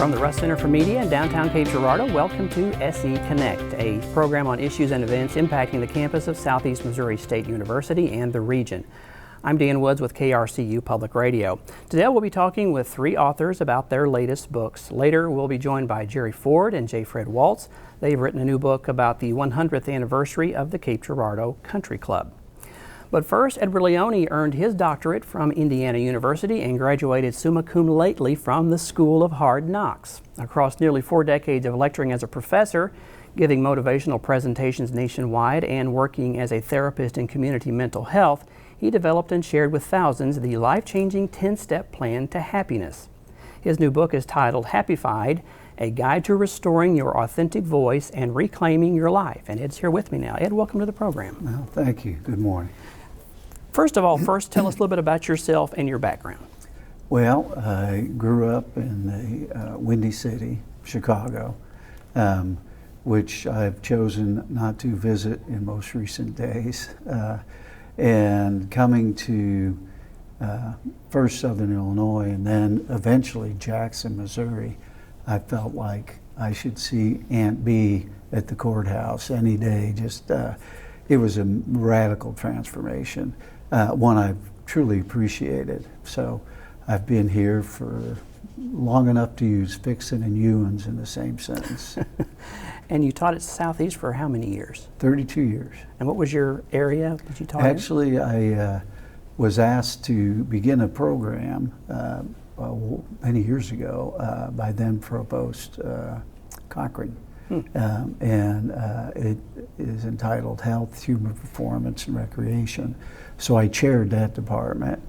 From the Russ Center for Media in downtown Cape Girardeau, welcome to SE Connect, a program on issues and events impacting the campus of Southeast Missouri State University and the region. I'm Dan Woods with KRCU Public Radio. Today we'll be talking with three authors about their latest books. Later we'll be joined by Jerry Ford and J. Fred Waltz. They've written a new book about the 100th anniversary of the Cape Girardeau Country Club. But first, Edward Leoni earned his doctorate from Indiana University and graduated summa cum laude from the School of Hard Knocks. Across nearly 4 decades of lecturing as a professor, giving motivational presentations nationwide, and working as a therapist in community mental health, he developed and shared with thousands the life-changing 10-step plan to happiness. His new book is titled Happified, A Guide to Restoring Your Authentic Voice and Reclaiming Your Life. And Ed's here with me now. Ed, welcome to the program. Well, thank you. Good morning. First of all, tell us a little bit about yourself and your background. Well, I grew up in the Windy City, Chicago, which I've chosen not to visit in most recent days. And coming to first Southern Illinois and then eventually Jackson, Missouri, I felt like I should see Aunt B at the courthouse any day. It was a radical transformation. One I've truly appreciated. So I've been here for long enough to use fixin' and Ewins in the same sentence. And you taught at Southeast for how many years? 32 years. And what was your area that you taught in? Actually, I was asked to begin a program many years ago by then Provost Cochran. It is entitled Health, Human Performance, and Recreation. So I chaired that department,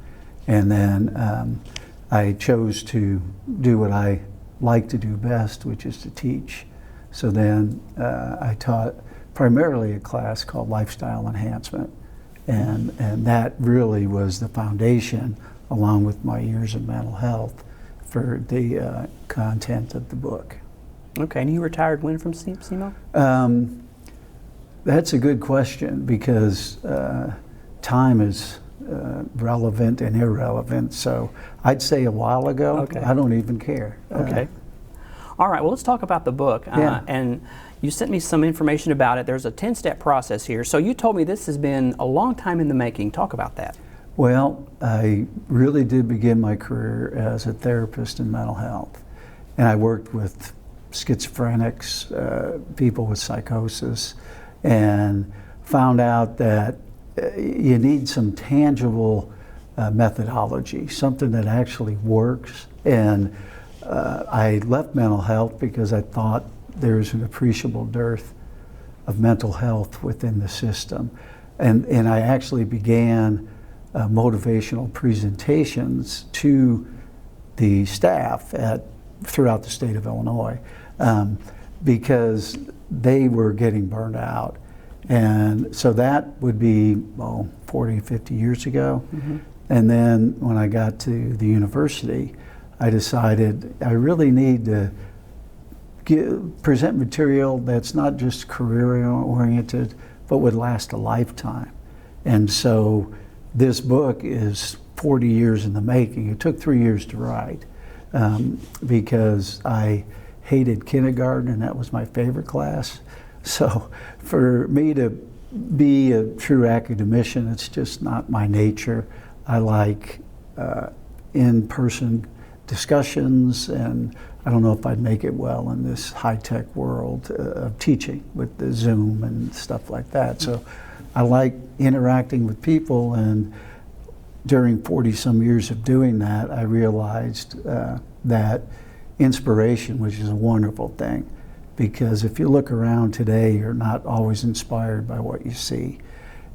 and then I chose to do what I like to do best, which is to teach. So then I taught primarily a class called Lifestyle Enhancement, and that really was the foundation, along with my years in mental health, for the content of the book. Okay, and you retired when from SEMO? That's a good question, because time is relevant and irrelevant. So I'd say a while ago. Okay. I don't even care. Okay. All right, well, let's talk about the book. And you sent me some information about it. There's a 10-step process here. So you told me this has been a long time in the making. Talk about that. Well, I really did begin my career as a therapist in mental health. And I worked with schizophrenics, people with psychosis, and found out that you need some tangible methodology, something that actually works. And I left mental health because I thought there's an appreciable dearth of mental health within the system. And I actually began motivational presentations to the staff throughout the state of Illinois, because they were getting burned out. And so that would be 40, 50 years ago. Mm-hmm. And then when I got to the university, I decided I really need to present material that's not just career-oriented, but would last a lifetime. And so this book is 40 years in the making. It took 3 years to write, because I hated kindergarten, and that was my favorite class. So for me to be a true academician, it's just not my nature. I like in-person discussions, and I don't know if I'd make it well in this high-tech world of teaching with the Zoom and stuff like that. So I like interacting with people, and during 40-some years of doing that, I realized that inspiration, which is a wonderful thing, because if you look around today, you're not always inspired by what you see.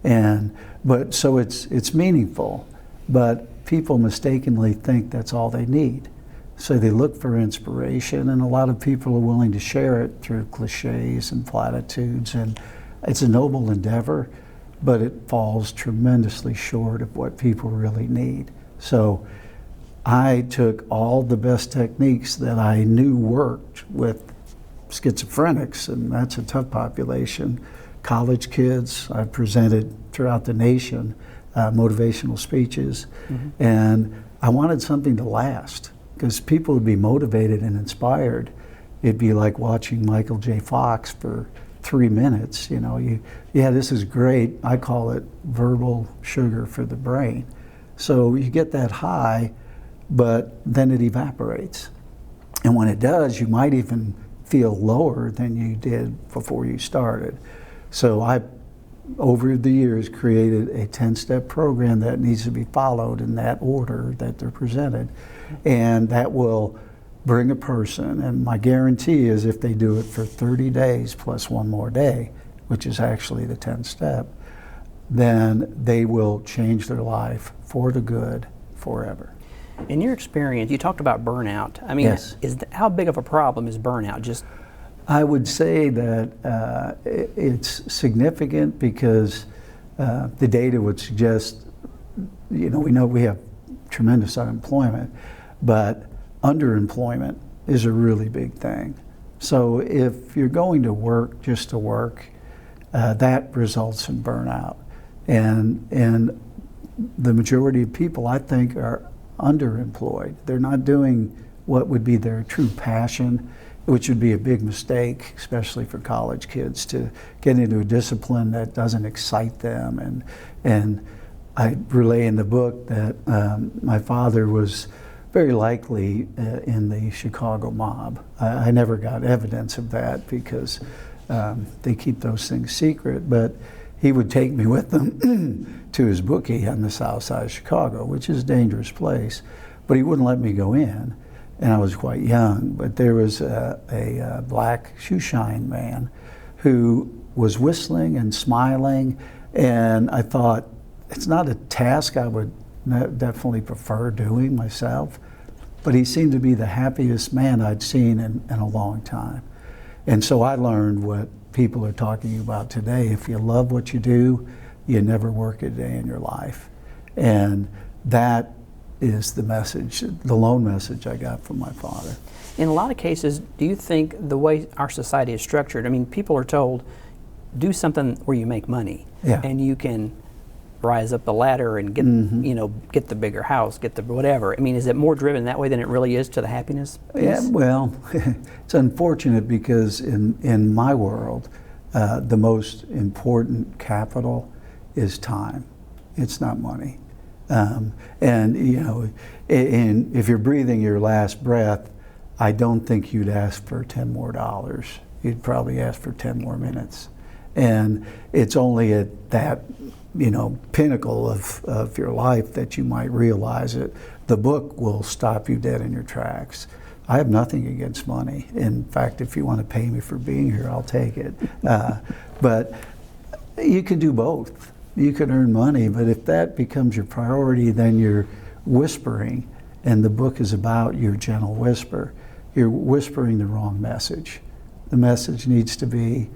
But so it's meaningful, but people mistakenly think that's all they need. So they look for inspiration, and a lot of people are willing to share it through cliches and platitudes, and it's a noble endeavor, but it falls tremendously short of what people really need. So I took all the best techniques that I knew worked with schizophrenics, and that's a tough population. College kids, I presented throughout the nation motivational speeches, and I wanted something to last. because people would be motivated and inspired. It'd be like watching Michael J. Fox for 3 minutes. You know, yeah, this is great. I call it verbal sugar for the brain. So you get that high, but then it evaporates. And when it does, you might even feel lower than you did before you started. So I, over the years, created a 10-step program that needs to be followed in that order that they're presented. And that will bring a person, and my guarantee is if they do it for 30 days plus one more day, which is actually the 10th step, then they will change their life for the good forever. In your experience, you talked about burnout. I mean, Yes. How big of a problem is burnout? Just I would say that it's significant because the data would suggest, you know we have tremendous unemployment, but underemployment is a really big thing. So if you're going to work just to work, that results in burnout. And the majority of people, I think, are underemployed. They're not doing what would be their true passion, which would be a big mistake, especially for college kids, to get into a discipline that doesn't excite them. And I relay in the book that my father was very likely in the Chicago mob. I never got evidence of that because they keep those things secret, but he would take me with them to his bookie on the south side of Chicago, which is a dangerous place, but he wouldn't let me go in, and I was quite young. But there was a black shoeshine man who was whistling and smiling, and I thought, it's not a task I would definitely prefer doing myself, but he seemed to be the happiest man I'd seen in a long time. And so I learned what people are talking about today. If you love what you do, you never work a day in your life. And that is the message, the lone message I got from my father. in a lot of cases, do you think the way our society is structured, I mean, people are told, do something where you make money, Yeah. and you can rise up the ladder and get, you know, get the bigger house, get the whatever. I mean, is it more driven that way than it really is to the happiness piece? Yeah, well, it's unfortunate because in my world, the most important capital is time. It's not money. And you know, if you're breathing your last breath, I don't think you'd ask for $10 more. You'd probably ask for 10 more minutes. And it's only at that, you know, pinnacle of your life that you might realize it. The book will stop you dead in your tracks. I have nothing against money. In fact, if you want to pay me for being here, I'll take it. But you can do both. You can earn money, but if that becomes your priority, then you're whispering, and the book is about your gentle whisper. You're whispering the wrong message. The message needs to be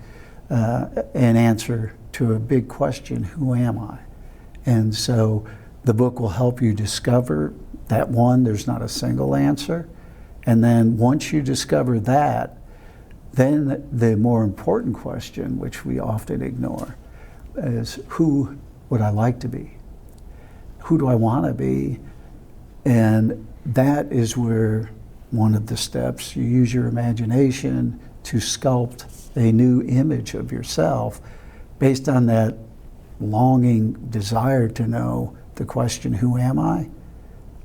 an answer to a big question: who am I? And so the book will help you discover that. One, there's not a single answer. And then once you discover that, then the more important question, which we often ignore, is who would I like to be? Who do I want to be? And that is where one of the steps, you use your imagination to sculpt a new image of yourself based on that longing desire to know the question, who am I?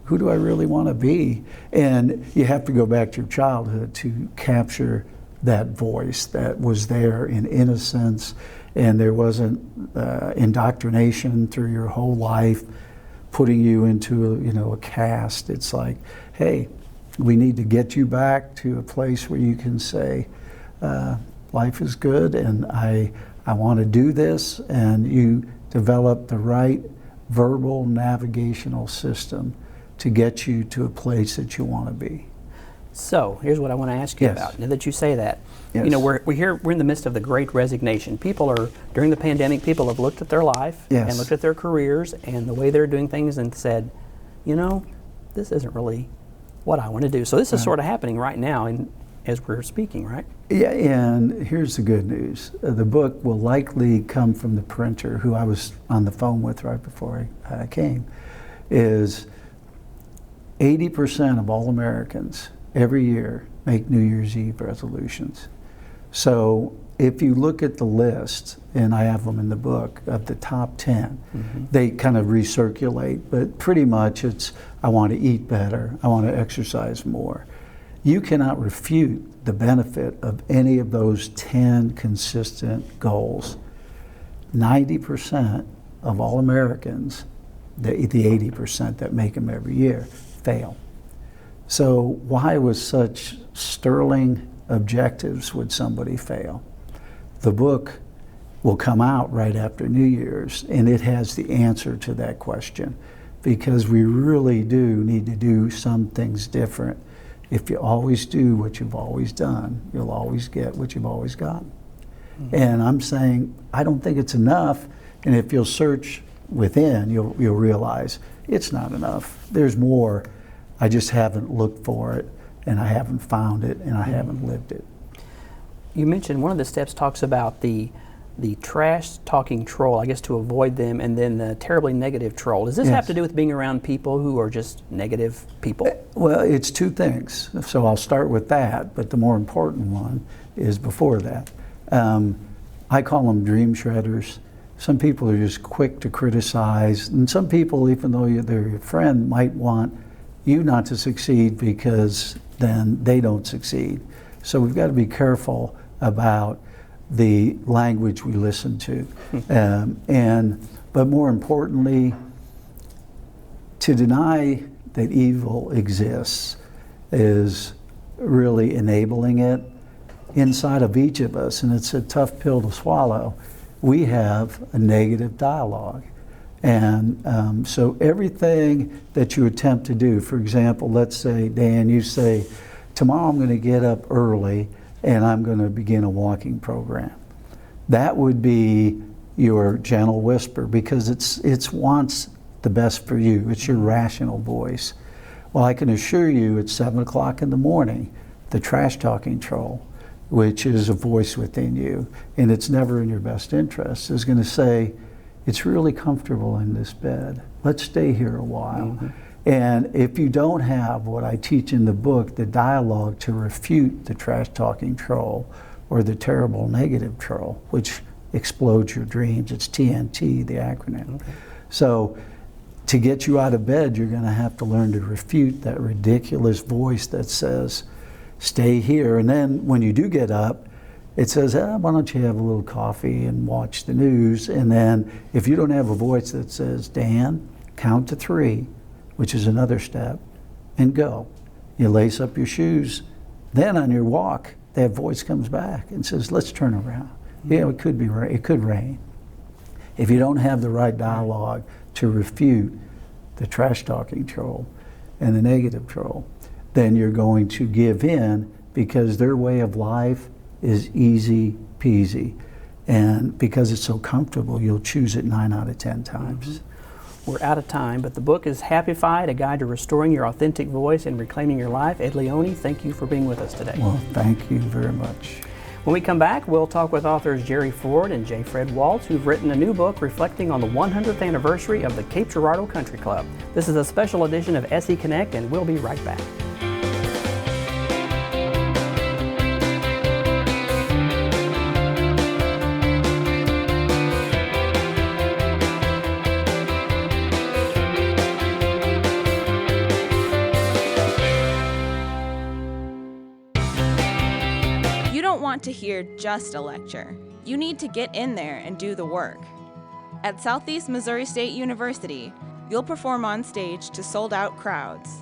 Who do I really want to be? And you have to go back to your childhood to capture that voice that was there in innocence, and there wasn't indoctrination through your whole life putting you into a caste. It's like, hey, we need to get you back to a place where you can say, life is good and I want to do this, and you develop the right verbal navigational system to get you to a place that you want to be. So here's what I want to ask you Yes. about. Now that you say that, Yes. you know, we're in the midst of the Great Resignation. People are, during the pandemic, people have looked at their life Yes. and looked at their careers and the way they're doing things and said, you know, this isn't really what I want to do. So this is sort of happening right now as we're speaking, right? Yeah, and here's the good news. The book will likely come from the printer, who I was on the phone with right before I came, is 80% of all Americans every year make New Year's Eve resolutions. So if you look at the list, and I have them in the book, of the top 10, they kind of recirculate, but pretty much it's, I want to eat better, I want to exercise more. You cannot refute the benefit of any of those 10 consistent goals. 90% of all Americans, the 80% that make them every year, fail. So why with such sterling objectives would somebody fail? The book will come out right after New Year's, and it has the answer to that question, because we really do need to do some things different. If you always do what you've always done, you'll always get what you've always gotten. And I'm saying, I don't think it's enough, and if you'll search within, you'll realize it's not enough. There's more. I just haven't looked for it, and I haven't found it, and I haven't lived it. You mentioned one of the steps talks about the trash-talking troll, I guess, to avoid them, and then the terribly negative troll. Does this have to do with being around people who are just negative people? Well, it's two things. So I'll start with that, but the more important one is before that. I call them dream shredders. Some people are just quick to criticize, and some people, even though they're your friend, might want you not to succeed because then they don't succeed. So we've got to be careful about the language we listen to. But more importantly, to deny that evil exists is really enabling it inside of each of us, and it's a tough pill to swallow. We have a negative dialogue. And so everything that you attempt to do, for example, let's say, Dan, you say, tomorrow I'm going to get up early and I'm going to begin a walking program. That would be your gentle whisper, because it wants the best for you. It's your rational voice. Well, I can assure you at 7 o'clock in the morning, the trash-talking troll, which is a voice within you, and it's never in your best interest, is going to say, it's really comfortable in this bed. Let's stay here a while. And if you don't have what I teach in the book, the dialogue to refute the trash-talking troll or the terrible negative troll, which explodes your dreams, it's TNT, the acronym. So to get you out of bed, you're going to have to learn to refute that ridiculous voice that says, stay here. And then when you do get up, it says, why don't you have a little coffee and watch the news? And then if you don't have a voice that says, Dan, count to 3, which is another step, and go. You lace up your shoes. Then on your walk, that voice comes back and says, let's turn around. Yeah, it could be rain. It could rain. If you don't have the right dialogue to refute the trash-talking troll and the negative troll, then you're going to give in, because their way of life is easy peasy. And because it's so comfortable, you'll choose it 9 out of 10 times. We're out of time, but the book is Happified, a guide to restoring your authentic voice and reclaiming your life. Ed Leoni, thank you for being with us today. Well, thank you very much. When we come back, we'll talk with authors Jerry Ford and J. Fred Waltz, who've written a new book reflecting on the 100th anniversary of the Cape Girardeau Country Club. This is a special edition of SE Connect, and we'll be right back. To hear just a lecture. You need to get in there and do the work. At Southeast Missouri State University, you'll perform on stage to sold-out crowds.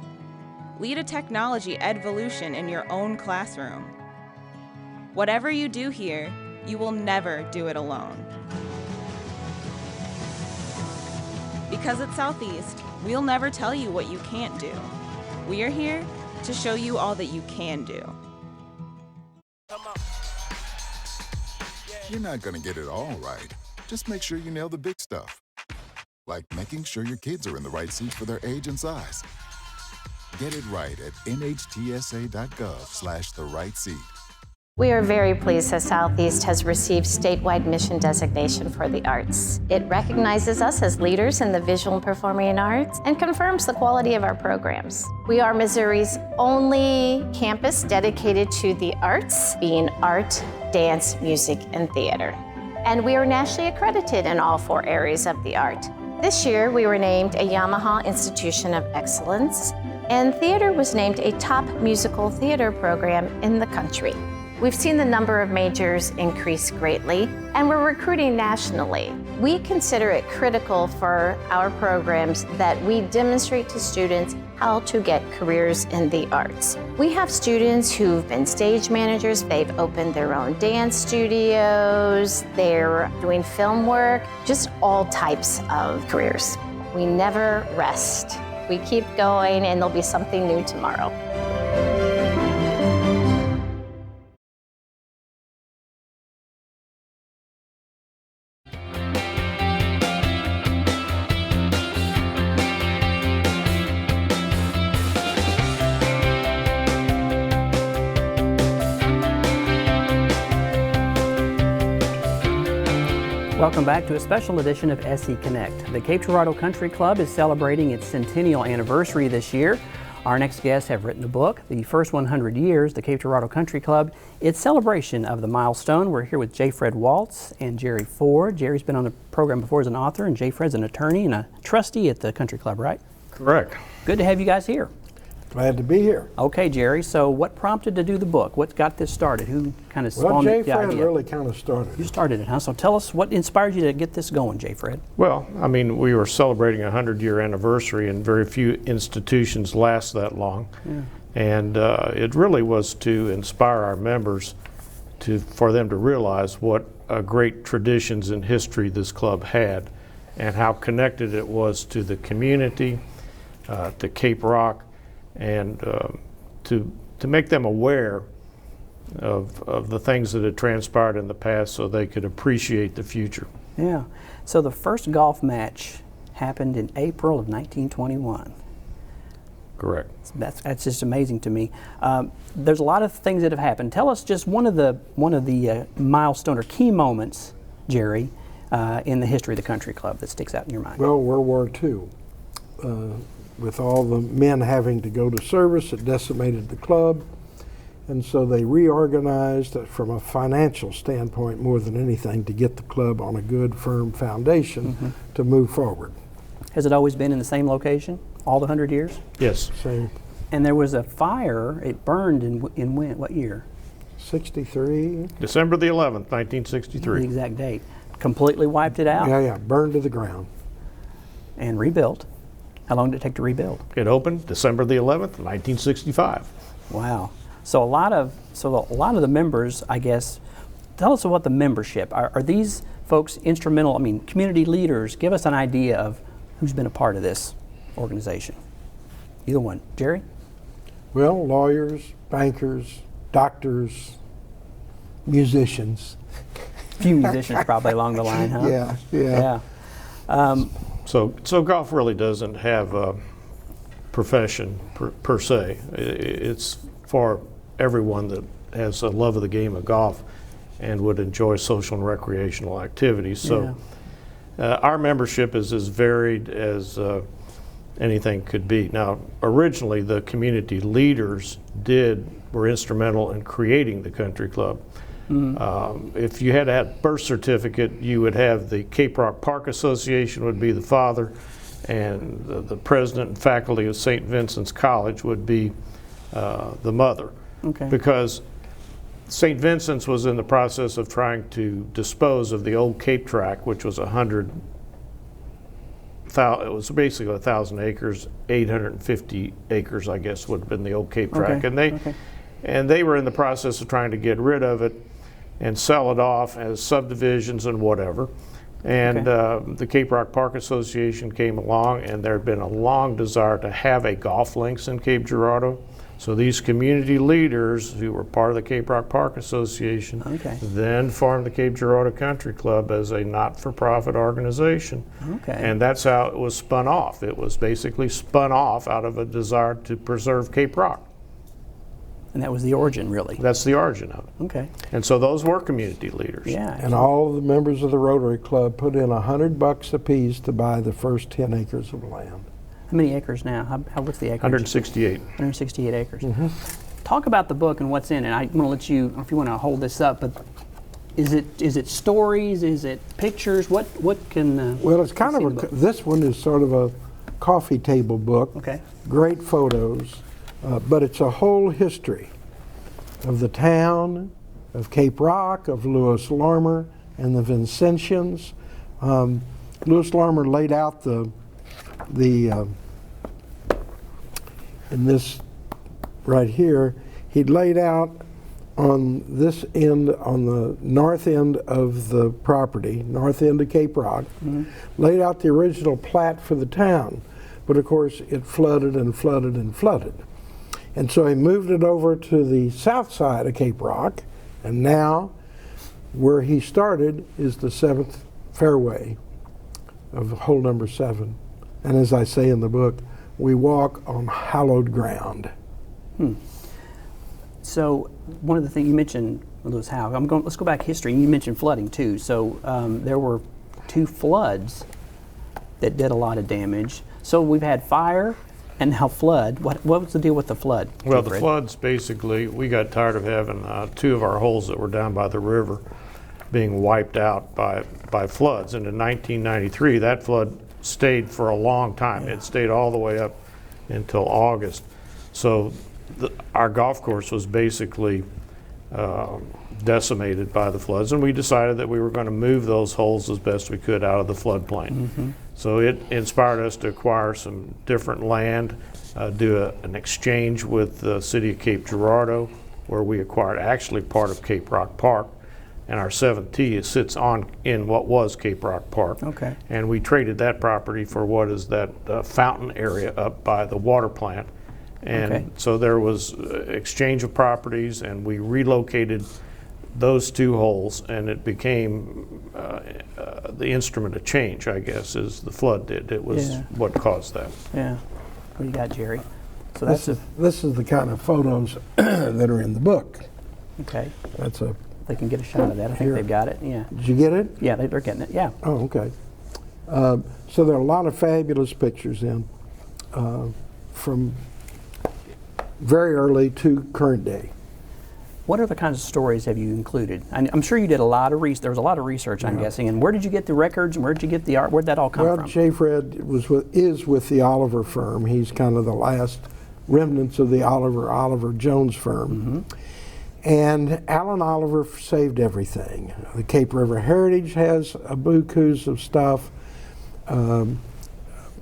Lead a technology edvolution in your own classroom. Whatever you do here, you will never do it alone. Because at Southeast, we'll never tell you what you can't do. We are here to show you all that you can do. You're not going to get it all right. Just make sure you nail the big stuff. Like making sure your kids are in the right seats for their age and size. Get it right at nhtsa.gov/therightseat. We are very pleased that Southeast has received statewide mission designation for the arts. It recognizes us as leaders in the visual and performing arts and confirms the quality of our programs. We are Missouri's only campus dedicated to the arts, being art, dance, music, and theater. And we are nationally accredited in all 4 areas of the art. This year, we were named a Yamaha Institution of Excellence, and theater was named a top musical theater program in the country. We've seen the number of majors increase greatly, and we're recruiting nationally. We consider it critical for our programs that we demonstrate to students how to get careers in the arts. We have students who've been stage managers, they've opened their own dance studios, they're doing film work, just all types of careers. We never rest. We keep going, and there'll be something new tomorrow. Welcome back to a special edition of SE Connect. The Cape Girardeau Country Club is celebrating its centennial anniversary this year. Our next guests have written a book, The First 100 Years, the Cape Girardeau Country Club, its celebration of the milestone. We're here with J. Fred Waltz and Jerry Ford. Jerry's been on the program before as an author, and J. Fred's an attorney and a trustee at the Country Club, right? Correct. Good to have you guys here. Glad to be here. Okay, Jerry, so what prompted to do the book? What got this started? Who kind of Well, spawned J. the Fred idea? really kind of started. You started it, huh? So tell us what inspired you to get this going, J. Fred. Well, I mean, we were celebrating a 100-year anniversary, and very few institutions last that long. Yeah. And it really was to inspire our members for them to realize what great traditions and history this club had, and how connected it was to the community, to Cape Rock, and to make them aware of the things that had transpired in the past so they could appreciate the future. Yeah. So the first golf match happened in April of 1921. Correct. That's just amazing to me. There's a lot of things that have happened. Tell us just one of the milestone or key moments, Jerry, in the history of the Country Club that sticks out in your mind. Well, World War II. With all the men having to go to service, it decimated the club. And so they reorganized from a financial standpoint more than anything to get the club on a good, firm foundation to move forward. Has it always been in the same location, all the 100 years? Yes. Same. And there was a fire, it burned in when, what year? 63. December the 11th, 1963. The exact date. Completely wiped it out? Yeah, burned to the ground. And rebuilt. How long did it take to rebuild? It opened December the 11th, 1965. Wow. So a lot of the members, I guess, tell us about the membership. Are these folks instrumental, I mean, community leaders? Give us an idea of who's been a part of this organization. Either one. Jerry? Well, lawyers, bankers, doctors, musicians. A few musicians probably along the line, huh? Yeah. So golf really doesn't have a profession per se. It's for everyone that has a love of the game of golf and would enjoy social and recreational activities. So our membership is as varied as anything could be. Now, originally the community leaders were instrumental in creating the country club. If you had a birth certificate, you would have the Cape Rock Park Association would be the father, and the president and faculty of St. Vincent's College would be the mother. Okay. Because St. Vincent's was in the process of trying to dispose of the old Cape Track, which was it was basically 1,000 acres, 850 acres, I guess, would have been the old Cape Track. Okay. And they were in the process of trying to get rid of it and sell it off as subdivisions and whatever. And the Cape Rock Park Association came along, and there had been a long desire to have a golf links in Cape Girardeau. So these community leaders who were part of the Cape Rock Park Association then formed the Cape Girardeau Country Club as a not-for-profit organization. And that's how it was spun off. It was basically spun off out of a desire to preserve Cape Rock. And that was the origin, really. That's the origin of it. Okay. And so those were community leaders. Yeah. And all the members of the Rotary Club put in $100 apiece to buy the first 10 acres of land. How many acres now? What's the acreage? 168. 168 acres. Talk about the book and what's in it. I'm going to let you, if you want to hold this up, but is it stories? Is it pictures? What can? Well, it's kind of a. This one is sort of a coffee table book. Okay. Great photos, but it's a whole history of the town, of Cape Rock, of Lewis Larmer and the Vincentians. Lewis Larmer laid out the in this right here, he laid out on this end, on the north end of the property, north end of Cape Rock, laid out the original plat for the town. But of course, it flooded and flooded and flooded. And so he moved it over to the south side of Cape Rock, and now where he started is the 7th fairway of hole number 7. And as I say in the book, we walk on hallowed ground. So one of the things you mentioned, Lewis Howe, let's go back history. You mentioned flooding too. So there were 2 floods that did a lot of damage. So we've had fire and now flood. What was the deal with the flood? Well, the floods, basically, we got tired of having 2 of our holes that were down by the river being wiped out by floods. And in 1993, that flood stayed for a long time. It stayed all the way up until August. So our golf course was basically decimated by the floods, and we decided that we were going to move those holes as best we could out of the floodplain. So it inspired us to acquire some different land, do an exchange with the city of Cape Girardeau, where we acquired actually part of Cape Rock Park, and our 7th tee sits in what was Cape Rock Park. Okay. And we traded that property for what is that fountain area up by the water plant. And so there was exchange of properties, and we relocated those 2 holes, and it became the instrument of change, I guess, as the flood did. It was what caused that. Yeah. What do you got, Jerry? So this is the kind of photos that are in the book. Okay. That's a. They can get a shot of that. I think they've got it. Yeah. Did you get it? Yeah, they're getting it. Yeah. Oh, okay. So there are a lot of fabulous pictures in from very early to current day. What other kinds of stories have you included? I'm sure you did a lot of research. There was a lot of research, I'm guessing. And where did you get the records, and where did you get the art? Where did that all come from? Well, J. Fred is with the Oliver firm. He's kind of the last remnants of the Oliver Jones firm. And Alan Oliver saved everything. The Cape River Heritage has a bukus of stuff.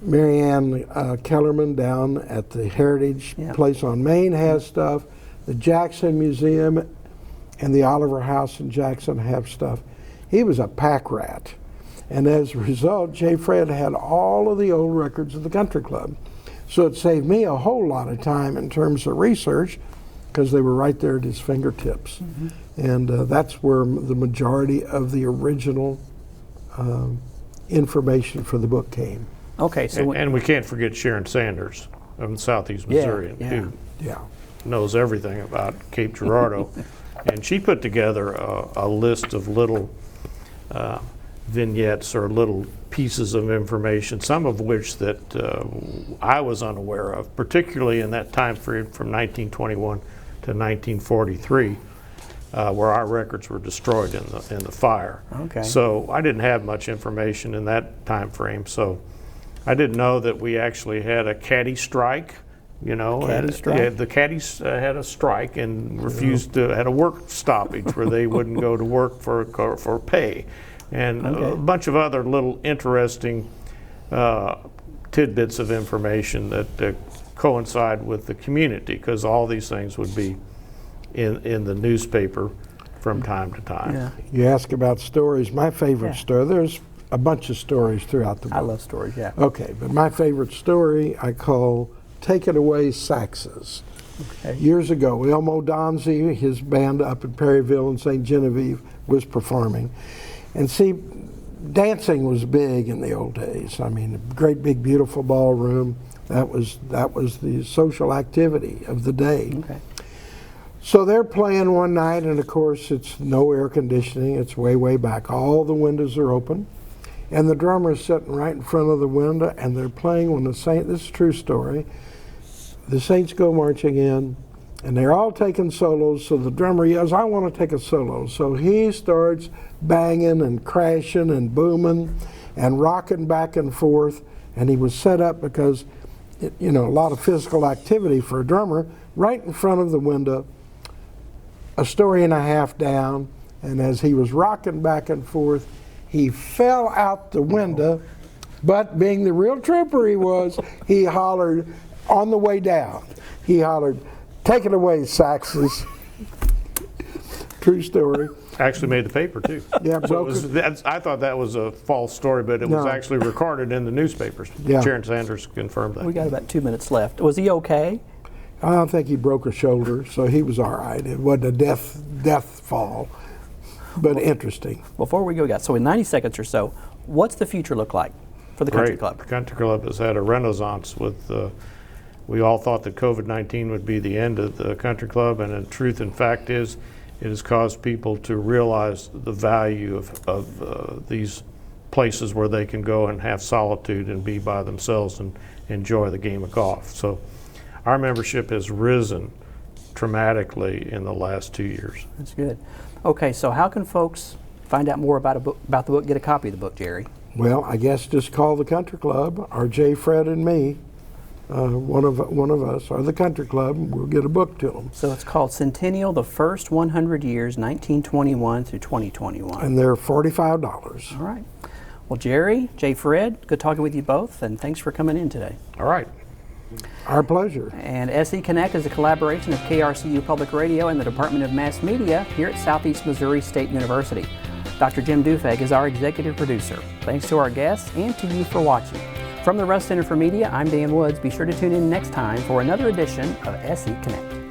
Marianne Kellerman down at the Heritage place on Main has stuff. The Jackson Museum and the Oliver House in Jackson have stuff. He was a pack rat. And as a result, J. Fred had all of the old records of the country club. So it saved me a whole lot of time in terms of research, because they were right there at his fingertips. And that's where the majority of the original information for the book came. Okay, so and we can't forget Sharon Sanders of Southeast Missouri, who knows everything about Cape Girardeau. And she put together a list of little vignettes or little pieces of information, some of which that I was unaware of, particularly in that time period from 1921 to 1943, where our records were destroyed in the fire. Okay. So I didn't have much information in that time frame. So I didn't know that we actually had a caddy strike. You know, the caddies had a strike and refused to, had a work stoppage where they wouldn't go to work for pay, and a bunch of other little interesting tidbits of information that coincide with the community, because all these things would be in the newspaper from time to time. Yeah. You ask about stories. My favorite story, there's a bunch of stories throughout the book. I love stories, yeah. Okay, but my favorite story I call Take It Away, Saxes. Okay. Years ago, Elmo Donzi, his band up in Perryville and St. Genevieve, was performing. And see, dancing was big in the old days. I mean, a great big beautiful ballroom. That was the social activity of the day. Okay. So they're playing one night, and of course it's no air conditioning. It's way, way back. All the windows are open. And the drummer's sitting right in front of the window, and they're playing when this is a true story. The Saints go marching in, and they're all taking solos, so the drummer yells, I want to take a solo. So he starts banging and crashing and booming and rocking back and forth, and he was set up because, a lot of physical activity for a drummer right in front of the window, a story and a half down, and as he was rocking back and forth, he fell out the window, but being the real trooper he was, he hollered on the way down. He hollered, take it away, Saxes. True story. Actually made the paper too. Yeah, so I thought that was a false story, but it was actually recorded in the newspapers. Yeah. Sharon Sanders confirmed that. We got about 2 minutes left. Was he okay? I don't think he broke a shoulder, so he was all right. It wasn't a death fall, but interesting. Before we go, so in 90 seconds or so, what's the future look like for the Country Club? The Country Club has had a renaissance with, we all thought that COVID-19 would be the end of the Country Club, and in truth and fact is, it has caused people to realize the value of these places where they can go and have solitude and be by themselves and enjoy the game of golf. So our membership has risen dramatically in the last 2 years. That's good. Okay, so how can folks find out more about the book, get a copy of the book, Jerry? Well, I guess just call the Country Club, or Jay, Fred, and me. One of us, or the Country Club, and we'll get a book to them. So it's called Centennial, the First 100 Years, 1921 through 2021. And they're $45. All right. Well, Jerry, Jay, Fred, good talking with you both, and thanks for coming in today. All right. Our pleasure. And SE Connect is a collaboration of KRCU Public Radio and the Department of Mass Media here at Southeast Missouri State University. Dr. Jim Dufeg is our executive producer. Thanks to our guests and to you for watching. From the Russ Center for Media, I'm Dan Woods. Be sure to tune in next time for another edition of SE Connect.